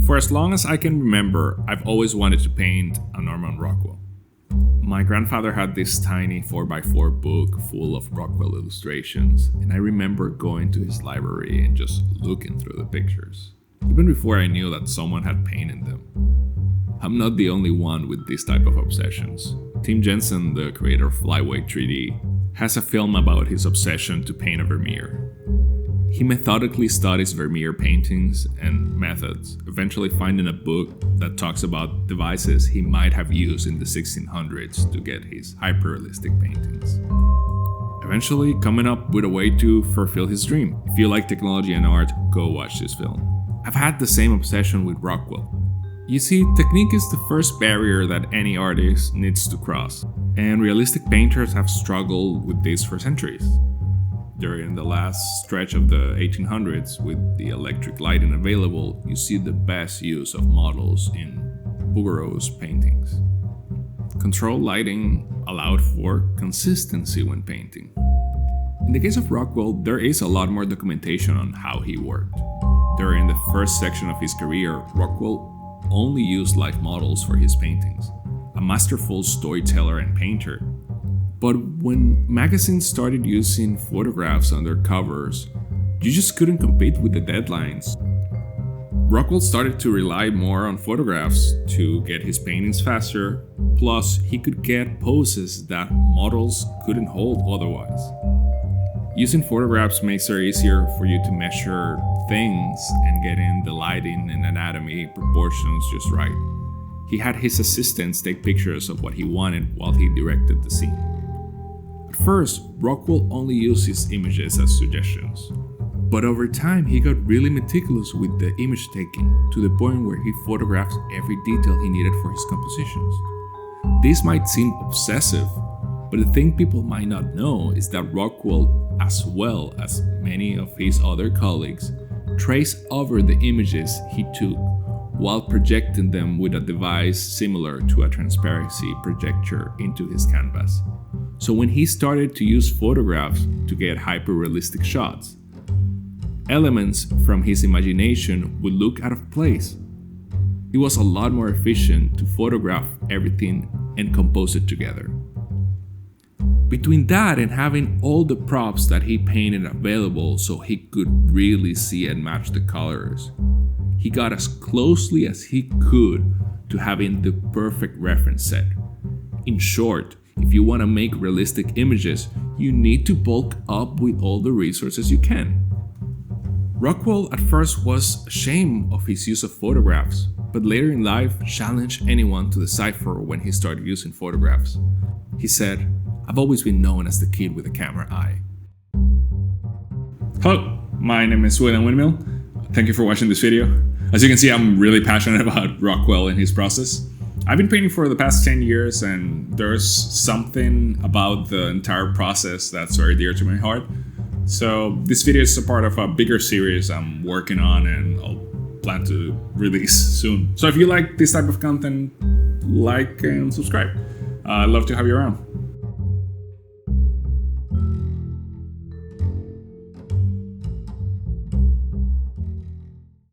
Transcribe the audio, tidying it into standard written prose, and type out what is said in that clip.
For as long as I can remember, I've always wanted to paint a Norman Rockwell. My grandfather had this tiny 4x4 book full of Rockwell illustrations, and I remember going to his library and just looking through the pictures, even before I knew that someone had painted them. I'm not the only one with this type of obsessions. Tim Jensen, the creator of Flyweight 3D, has a film about his obsession to paint a Vermeer. He methodically studies Vermeer paintings and methods, eventually finding a book that talks about devices he might have used in the 1600s to get his hyperrealistic paintings. Eventually coming up with a way to fulfill his dream. If you like technology and art, go watch this film. I've had the same obsession with Rockwell. You see, technique is the first barrier that any artist needs to cross, and realistic painters have struggled with this for centuries. During the last stretch of the 1800s, with the electric lighting available, you see the best use of models in Bouguereau's paintings. Controlled lighting allowed for consistency when painting. In the case of Rockwell, there is a lot more documentation on how he worked. During the first section of his career, Rockwell only used live models for his paintings, a masterful storyteller and painter. But when magazines started using photographs on their covers, you just couldn't compete with the deadlines. Rockwell started to rely more on photographs to get his paintings faster, plus he could get poses that models couldn't hold otherwise. Using photographs makes it easier for you to measure things and get in the lighting and anatomy proportions just right. He had his assistants take pictures of what he wanted while he directed the scene. At first, Rockwell only used his images as suggestions, but over time he got really meticulous with the image taking to the point where he photographed every detail he needed for his compositions. This might seem obsessive, but the thing people might not know is that Rockwell, as well as many of his other colleagues, traced over the images he took while projecting them with a device similar to a transparency projector into his canvas. So when he started to use photographs to get hyper-realistic shots, elements from his imagination would look out of place. It was a lot more efficient to photograph everything and compose it together. Between that and having all the props that he painted available so he could really see and match the colors, he got as closely as he could to having the perfect reference set. In short, if you want to make realistic images, you need to bulk up with all the resources you can. Rockwell at first was ashamed of his use of photographs, but later in life challenged anyone to decipher when he started using photographs. He said, "I've always been known as the kid with a camera eye." Hello, my name is William Windmill. Thank you for watching this video. As you can see, I'm really passionate about Rockwell and his process. I've been painting for the past 10 years, and there's something about the entire process that's very dear to my heart. So this video is a part of a bigger series I'm working on and I'll plan to release soon. So if you like this type of content, like and subscribe. I'd love to have you around.